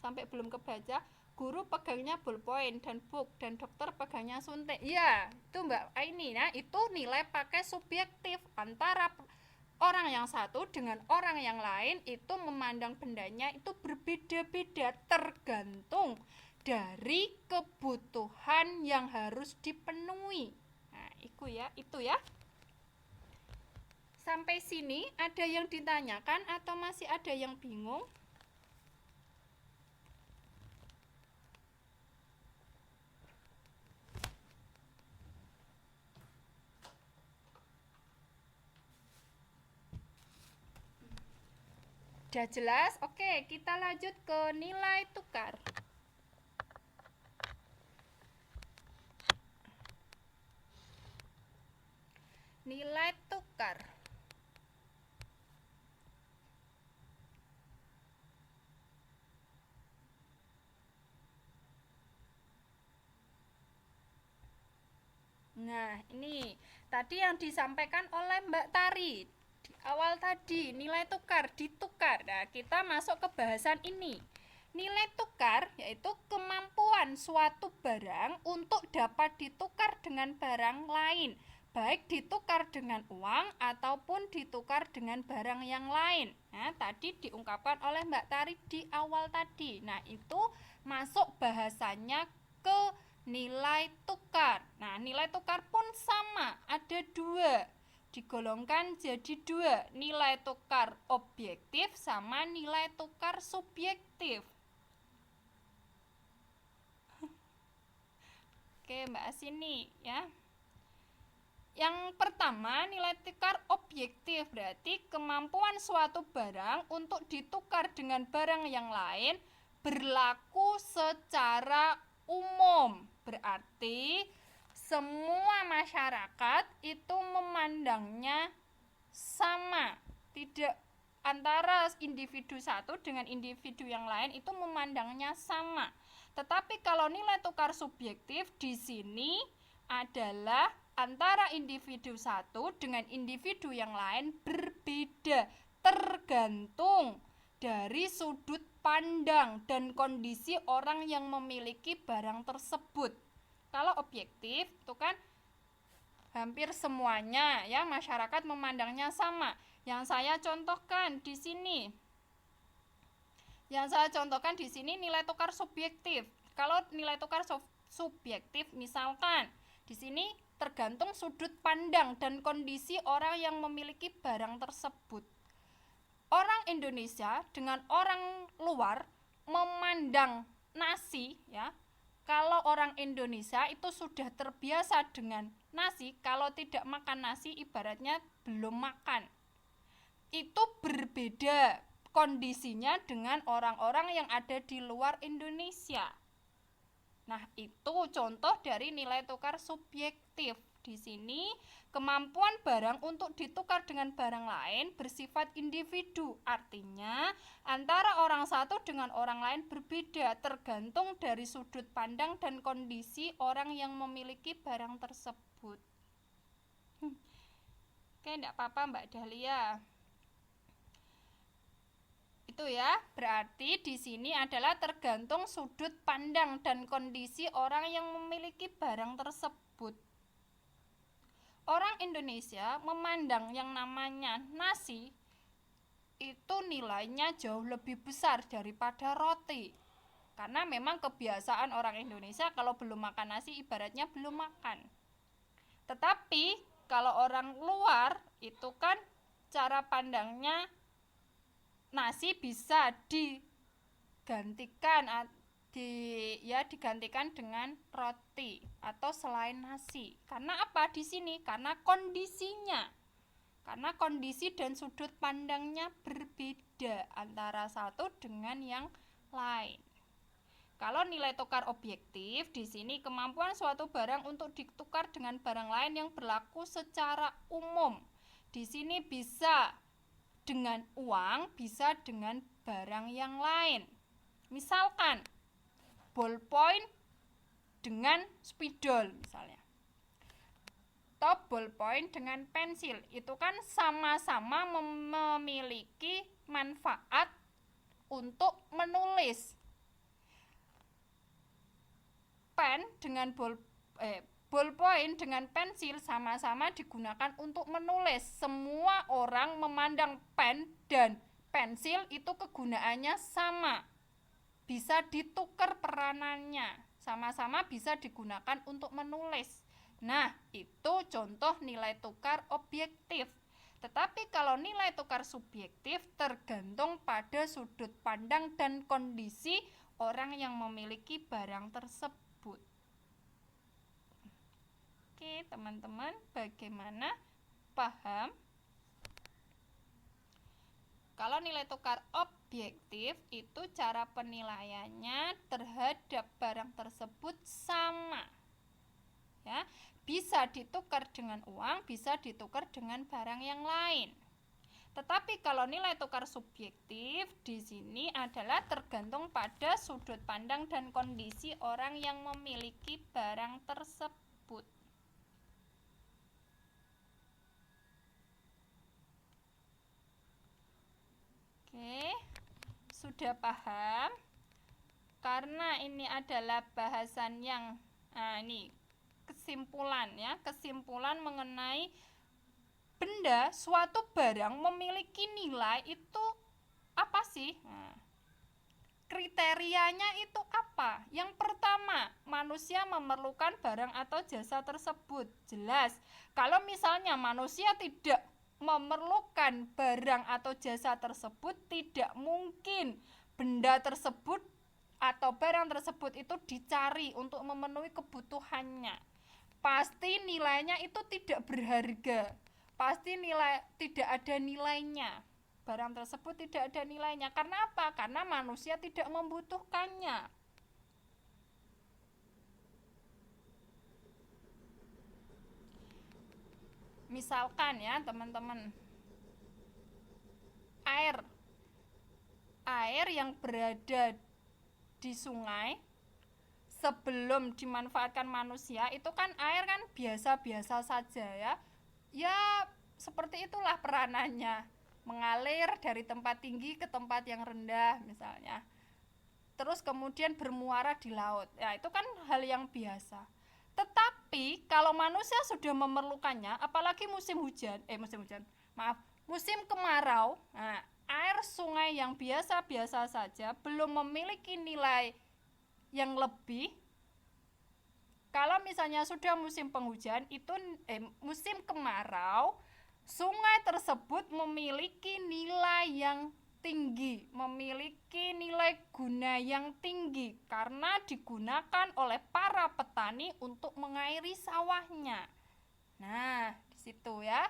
Sampai belum kebaca. Guru pegangnya ballpoint dan book dan dokter pegangnya suntik. Iya, itu Mbak Aini. Nah, itu nilai pakai subjektif antara orang yang satu dengan orang yang lain itu memandang bendanya itu berbeda-beda tergantung dari kebutuhan yang harus dipenuhi. Nah, itu ya. Sampai sini ada yang ditanyakan atau masih ada yang bingung? Udah jelas? Oke, kita lanjut ke nilai tukar. Nilai tukar. Nah, ini tadi yang disampaikan oleh Mbak Tari di awal tadi, nilai tukar, ditukar. Nah, kita masuk ke bahasan ini. Nilai tukar yaitu kemampuan suatu barang untuk dapat ditukar dengan barang lain, baik ditukar dengan uang ataupun ditukar dengan barang yang lain. Nah, tadi diungkapkan oleh Mbak Tari di awal tadi. Nah, itu masuk bahasanya ke nilai tukar. Nah, nilai tukar pun sama, ada dua, digolongkan jadi dua, nilai tukar objektif sama nilai tukar subjektif. Oke, Mbak Asini ya. Yang pertama, nilai tukar objektif berarti kemampuan suatu barang untuk ditukar dengan barang yang lain berlaku secara umum. Berarti semua masyarakat itu memandangnya sama, tidak antara individu satu dengan individu yang lain itu memandangnya sama. Tetapi kalau nilai tukar subjektif di sini adalah antara individu satu dengan individu yang lain berbeda tergantung dari sudut pandang dan kondisi orang yang memiliki barang tersebut. Kalau objektif itu kan hampir semuanya ya masyarakat memandangnya sama. Yang saya contohkan di sini. Nilai tukar subjektif. Kalau nilai tukar subjektif misalkan di sini tergantung sudut pandang dan kondisi orang yang memiliki barang tersebut. Orang Indonesia dengan orang luar memandang nasi ya. Kalau orang Indonesia itu sudah terbiasa dengan nasi, kalau tidak makan nasi ibaratnya belum makan. Itu berbeda kondisinya dengan orang-orang yang ada di luar Indonesia. Nah, itu contoh dari nilai tukar subjektif. Di sini, kemampuan barang untuk ditukar dengan barang lain bersifat individu. Artinya, antara orang satu dengan orang lain berbeda tergantung dari sudut pandang dan kondisi orang yang memiliki barang tersebut. Oke, enggak apa-apa Mbak Dahlia. Itu ya, berarti di sini adalah tergantung sudut pandang dan kondisi orang yang memiliki barang tersebut. Orang Indonesia memandang yang namanya nasi itu nilainya jauh lebih besar daripada roti. Karena memang kebiasaan orang Indonesia kalau belum makan nasi ibaratnya belum makan. Tetapi kalau orang luar itu kan cara pandangnya nasi bisa digantikan dengan roti atau selain nasi. Karena apa di sini? Karena kondisinya. Karena kondisi dan sudut pandangnya berbeda antara satu dengan yang lain. Kalau nilai tukar objektif di sini kemampuan suatu barang untuk ditukar dengan barang lain yang berlaku secara umum. Di sini bisa dengan uang, bisa dengan barang yang lain. Misalkan ballpoint dengan spidol misalnya. Atau ballpoint dengan pensil. Itu kan sama-sama memiliki manfaat untuk menulis. Pen dengan ballpoint dengan pensil sama-sama digunakan untuk menulis. Semua orang memandang pen dan pensil itu kegunaannya sama. Bisa ditukar peranannya. Sama-sama bisa digunakan untuk menulis. Nah, itu contoh nilai tukar objektif. Tetapi kalau nilai tukar subjektif tergantung pada sudut pandang dan kondisi orang yang memiliki barang tersebut. Oke, teman-teman, bagaimana? Paham? Kalau nilai tukar objektif itu cara penilaiannya terhadap barang tersebut sama. Ya, bisa ditukar dengan uang, bisa ditukar dengan barang yang lain. Tetapi kalau nilai tukar subjektif di sini adalah tergantung pada sudut pandang dan kondisi orang yang memiliki barang tersebut. Oke, sudah paham? Karena ini adalah bahasan yang ini kesimpulan ya, kesimpulan mengenai benda, suatu barang memiliki nilai itu apa sih? Kriterianya itu apa? Yang pertama, manusia memerlukan barang atau jasa tersebut. Jelas, kalau misalnya manusia tidak memerlukan barang atau jasa tersebut, tidak mungkin benda tersebut atau barang tersebut itu dicari untuk memenuhi kebutuhannya. Pasti nilainya itu tidak berharga. Pasti tidak ada nilainya. Barang tersebut tidak ada nilainya. Karena apa? Karena manusia tidak membutuhkannya. Misalkan ya teman-teman, air yang berada di sungai sebelum dimanfaatkan manusia itu kan air kan biasa-biasa saja ya. Ya seperti itulah peranannya, mengalir dari tempat tinggi ke tempat yang rendah misalnya. Terus kemudian bermuara di laut. Ya itu kan hal yang biasa. Tetapi kalau manusia sudah memerlukannya, apalagi musim kemarau, nah, air sungai yang biasa-biasa saja belum memiliki nilai yang lebih. Kalau misalnya sudah musim penghujan, musim kemarau, sungai tersebut memiliki nilai yang tinggi, memiliki nilai guna yang tinggi karena digunakan oleh para petani untuk mengairi sawahnya. Nah, di situ ya.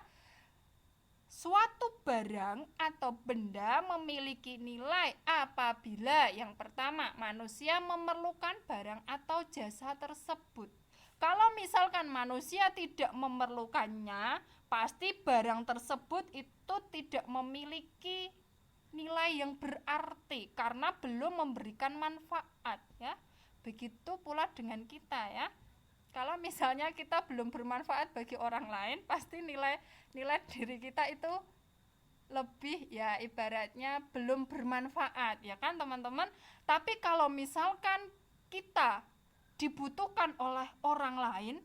Suatu barang atau benda memiliki nilai apabila yang pertama, manusia memerlukan barang atau jasa tersebut. Kalau misalkan manusia tidak memerlukannya, pasti barang tersebut itu tidak memiliki nilai yang berarti karena belum memberikan manfaat ya. Begitu pula dengan kita ya. Kalau misalnya kita belum bermanfaat bagi orang lain, pasti nilai diri kita itu lebih ya, ibaratnya belum bermanfaat ya kan teman-teman. Tapi kalau misalkan kita dibutuhkan oleh orang lain,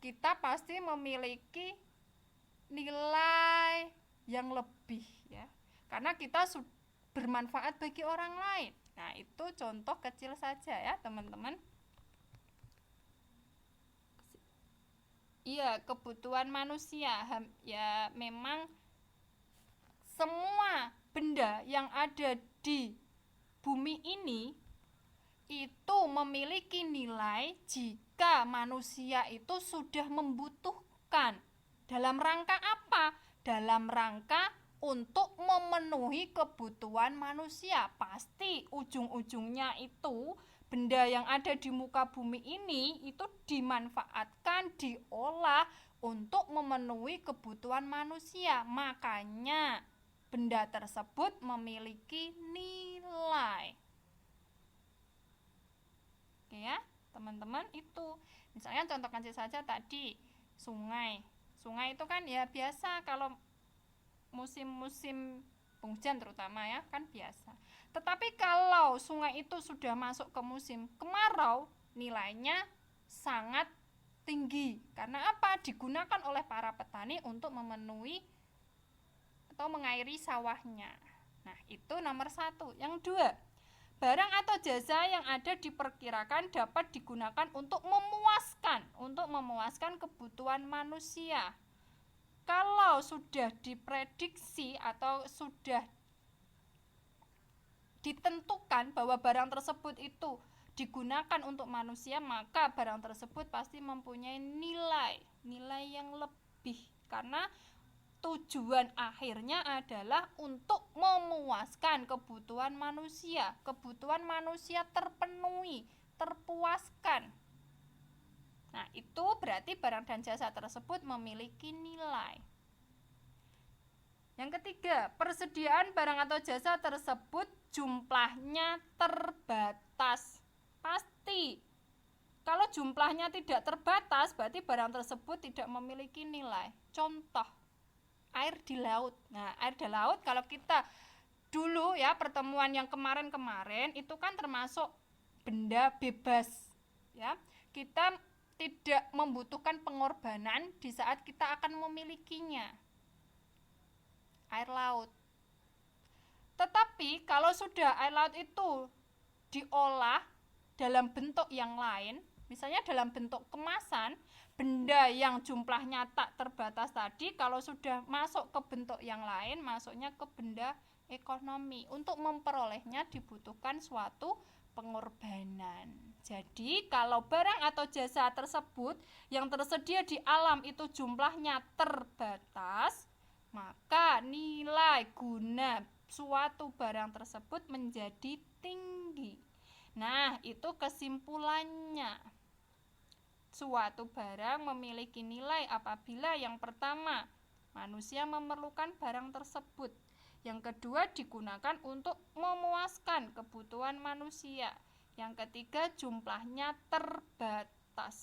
kita pasti memiliki nilai yang lebih ya. Karena kita bermanfaat bagi orang lain. Nah, itu contoh kecil saja ya, teman-teman. Iya, kebutuhan manusia. Ya, memang semua benda yang ada di bumi ini itu memiliki nilai jika manusia itu sudah membutuhkan. Dalam rangka apa? Dalam rangka untuk memenuhi kebutuhan manusia. Pasti ujung-ujungnya itu benda yang ada di muka bumi ini itu dimanfaatkan, diolah untuk memenuhi kebutuhan manusia. Makanya benda tersebut memiliki nilai. Oke ya, teman-teman itu. Misalnya contohkan saja tadi sungai. Sungai itu kan ya biasa kalau musim-musim penghujan terutama ya kan biasa. Tetapi kalau sungai itu sudah masuk ke musim kemarau, nilainya sangat tinggi. Karena apa? Digunakan oleh para petani untuk memenuhi atau mengairi sawahnya. Nah, itu nomor 1. Yang 2, barang atau jasa yang ada diperkirakan dapat digunakan untuk memuaskan kebutuhan manusia. Kalau sudah diprediksi atau sudah ditentukan bahwa barang tersebut itu digunakan untuk manusia, maka barang tersebut pasti mempunyai nilai yang lebih, karena tujuan akhirnya adalah untuk memuaskan kebutuhan manusia. Kebutuhan manusia terpenuhi, terpuaskan. Nah, itu berarti barang dan jasa tersebut memiliki nilai. Yang ketiga, persediaan barang atau jasa tersebut jumlahnya terbatas. Pasti. Kalau jumlahnya tidak terbatas, berarti barang tersebut tidak memiliki nilai. Contoh, air di laut. Nah, air di laut kalau kita dulu ya, pertemuan yang kemarin-kemarin itu kan termasuk benda bebas. Ya, kita tidak membutuhkan pengorbanan di saat kita akan memilikinya. Air laut. Tetapi kalau sudah air laut itu diolah dalam bentuk yang lain, misalnya dalam bentuk kemasan, benda yang jumlahnya tak terbatas tadi kalau sudah masuk ke bentuk yang lain, masuknya ke benda ekonomi. Untuk memperolehnya dibutuhkan suatu pengorbanan. Jadi kalau barang atau jasa tersebut yang tersedia di alam itu jumlahnya terbatas, maka nilai guna suatu barang tersebut menjadi tinggi. Nah, itu kesimpulannya. Suatu barang memiliki nilai apabila yang pertama, manusia memerlukan barang tersebut. Yang kedua, digunakan untuk memuaskan kebutuhan manusia. Yang ketiga, jumlahnya terbatas.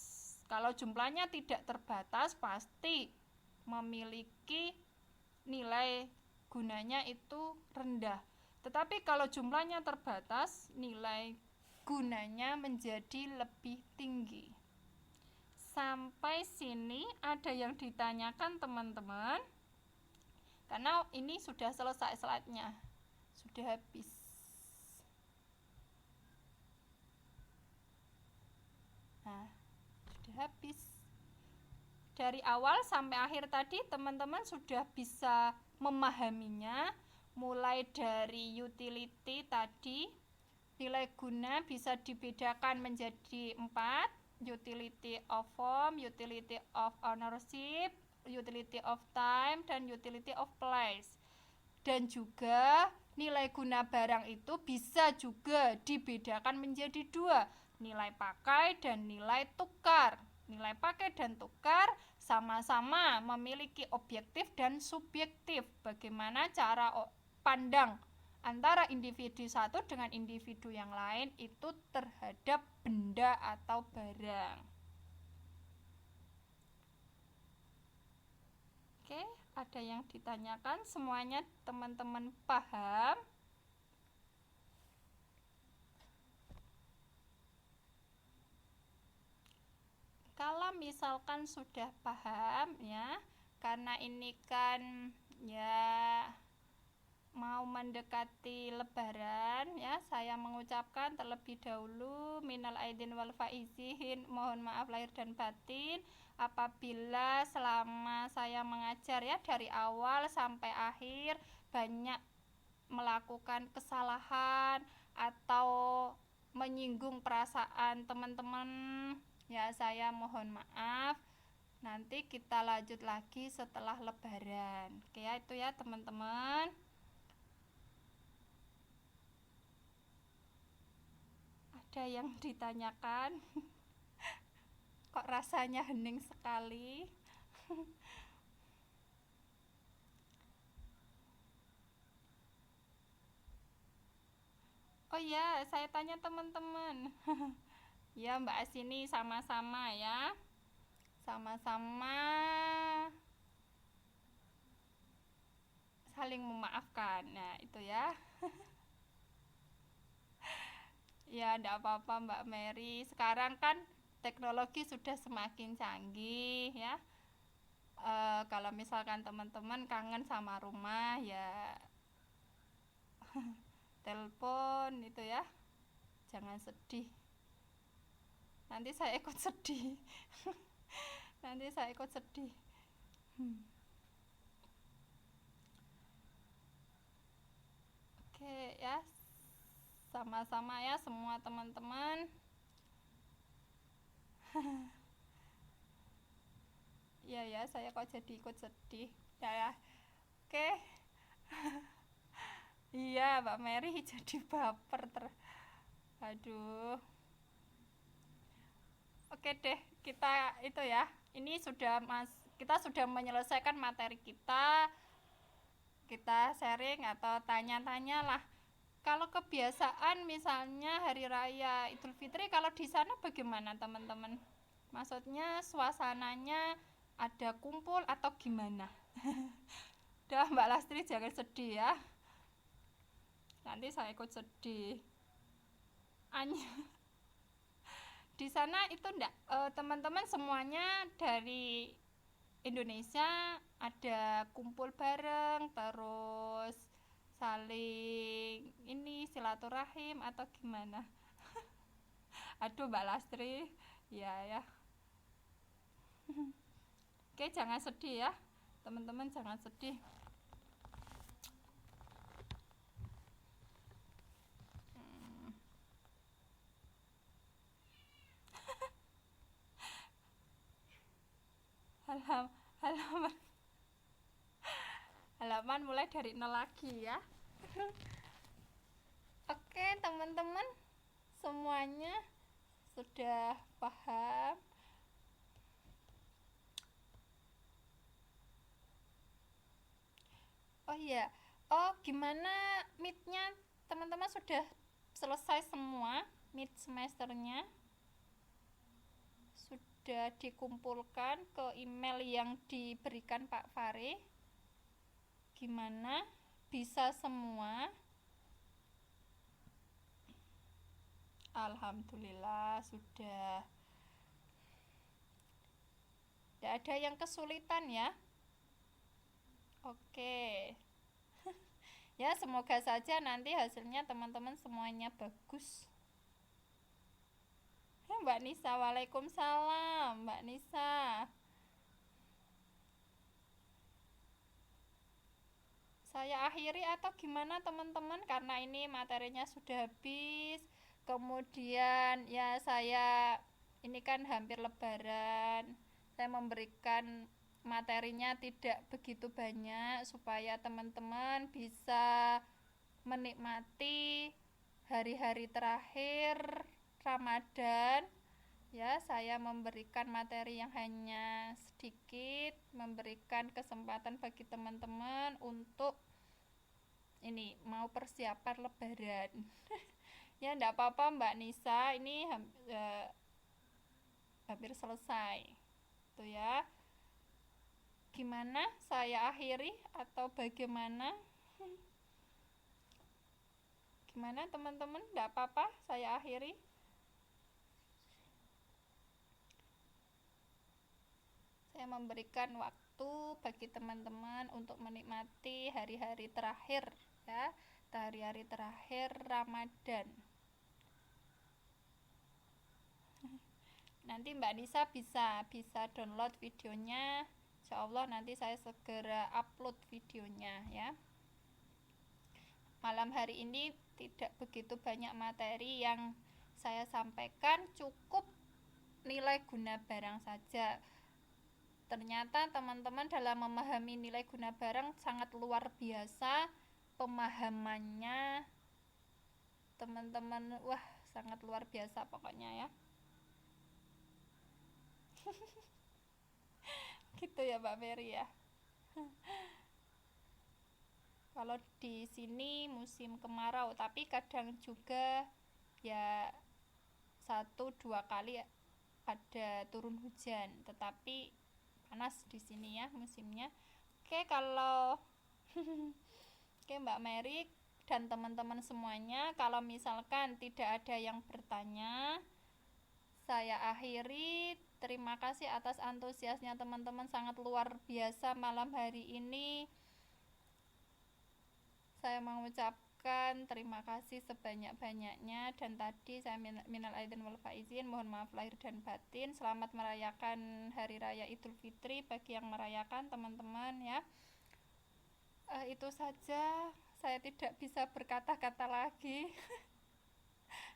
Kalau jumlahnya tidak terbatas, pasti memiliki nilai gunanya itu rendah. Tetapi kalau jumlahnya terbatas, nilai gunanya menjadi lebih tinggi. Sampai sini ada yang ditanyakan teman-teman? Karena ini sudah selesai slide-nya. Sudah habis. Nah, sudah habis. Dari awal sampai akhir tadi teman-teman sudah bisa memahaminya, mulai dari utility tadi. Nilai guna bisa dibedakan menjadi 4, utility of form, utility of ownership, utility of time, dan utility of place. Dan juga nilai guna barang itu bisa juga dibedakan menjadi 2, nilai pakai dan nilai tukar. Nilai pakai dan tukar sama-sama memiliki objektif dan subjektif. Bagaimana cara pandang antara individu satu dengan individu yang lain itu terhadap benda atau barang. Oke, ada yang ditanyakan? Semuanya teman-teman paham? Kalau misalkan sudah paham ya, karena ini kan ya mau mendekati lebaran ya, saya mengucapkan terlebih dahulu minal aidin wal faizin, mohon maaf lahir dan batin apabila selama saya mengajar ya dari awal sampai akhir banyak melakukan kesalahan atau menyinggung perasaan teman-teman ya, saya mohon maaf. Nanti kita lanjut lagi setelah lebaran. Oke ya, itu ya teman-teman. Ada yang ditanyakan? Kok rasanya hening sekali? Oh ya, saya tanya teman-teman. Ya Mbak Asini, sama-sama ya, sama-sama saling memaafkan. Nah itu ya. Ya enggak apa-apa Mbak Mary, sekarang kan teknologi sudah semakin canggih ya. Kalau misalkan teman-teman kangen sama rumah ya telepon itu ya, jangan sedih, nanti saya ikut sedih. Nanti saya ikut sedih. Oke ya, sama-sama ya semua teman-teman. Iya ya, saya kok jadi ikut sedih ya, ya. Oke. Iya Mbak Mary jadi baper aduh. Oke deh, kita itu ya, ini sudah kita sudah menyelesaikan materi kita sharing atau tanya-tanya lah. Kalau kebiasaan misalnya hari raya Idul Fitri, kalau di sana bagaimana teman-teman? Maksudnya suasananya ada kumpul atau gimana? Dah Mbak Lastri jangan sedih ya. Nanti saya ikut sedih. Anya di sana itu enggak teman-teman semuanya dari Indonesia ada kumpul bareng terus saling ini silaturahim atau gimana? Aduh Mbak Lastri, ya ya. Oke jangan sedih ya, teman-teman jangan sedih. Halaman halaman mulai dari nol lagi ya. Oke teman-teman semuanya sudah paham. Oh iya, oh gimana meetnya teman-teman sudah selesai semua meet semesternya? Sudah dikumpulkan ke email yang diberikan Pak Fare? Gimana? Bisa semua? Alhamdulillah sudah. Tidak ada yang kesulitan ya? Oke. Ya semoga saja nanti hasilnya teman-teman semuanya bagus. Mbak Nisa, waalaikumsalam Mbak Nisa. Saya akhiri atau gimana teman-teman, karena ini materinya sudah habis. Kemudian ya saya ini kan hampir lebaran, saya memberikan materinya tidak begitu banyak supaya teman-teman bisa menikmati hari-hari terakhir Ramadan. Ya, saya memberikan materi yang hanya sedikit, memberikan kesempatan bagi teman-teman untuk ini mau persiapan lebaran. Ya, enggak apa-apa Mbak Nisa, ini hampir selesai. Tuh ya. Gimana? Saya akhiri atau bagaimana? Gimana teman-teman? Enggak apa-apa, saya akhiri. Saya memberikan waktu bagi teman-teman untuk menikmati hari-hari terakhir ya, hari-hari terakhir Ramadan. Nanti Mbak Nisa bisa download videonya. Insyaallah nanti saya segera upload videonya ya. Malam hari ini tidak begitu banyak materi yang saya sampaikan, cukup nilai guna barang saja. Ternyata teman-teman dalam memahami nilai guna barang sangat luar biasa pemahamannya. Teman-teman, wah sangat luar biasa pokoknya ya. Gitu ya Mbak Mary ya. Kalau di sini musim kemarau, tapi kadang juga ya 1-2 kali ada turun hujan, tetapi panas di sini ya musimnya. Oke, kalau oke Mbak Mary dan teman-teman semuanya, kalau misalkan tidak ada yang bertanya, saya akhiri. Terima kasih atas antusiasnya teman-teman, sangat luar biasa malam hari ini. Saya mengucapkan terima kasih sebanyak-banyaknya, dan tadi saya minal aidin wal faizin, mohon maaf lahir dan batin. Selamat merayakan Hari Raya Idul Fitri bagi yang merayakan teman-teman ya. Itu saja, saya tidak bisa berkata-kata lagi.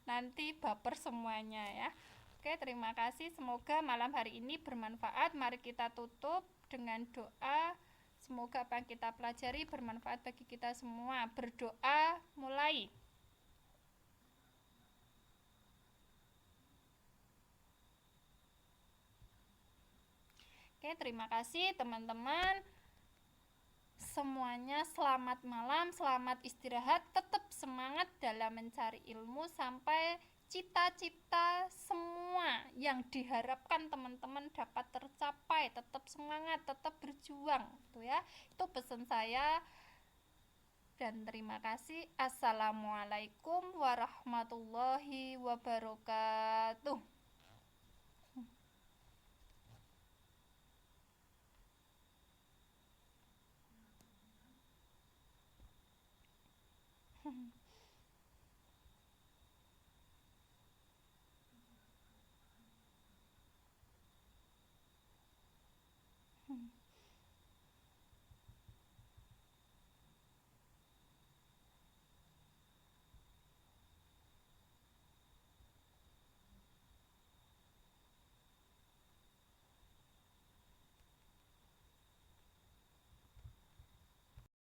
Nanti baper semuanya ya. Oke, terima kasih. Semoga malam hari ini bermanfaat. Mari kita tutup dengan doa. Semoga apa yang kita pelajari bermanfaat bagi kita semua. Berdoa mulai. Oke, terima kasih teman-teman. Semuanya selamat malam, selamat istirahat, tetap semangat dalam mencari ilmu sampai cita-cita semua yang diharapkan teman-teman dapat tercapai. Tetap semangat, tetap berjuang, tuh ya. Itu pesan saya. Dan terima kasih. Assalamualaikum warahmatullahi wabarakatuh.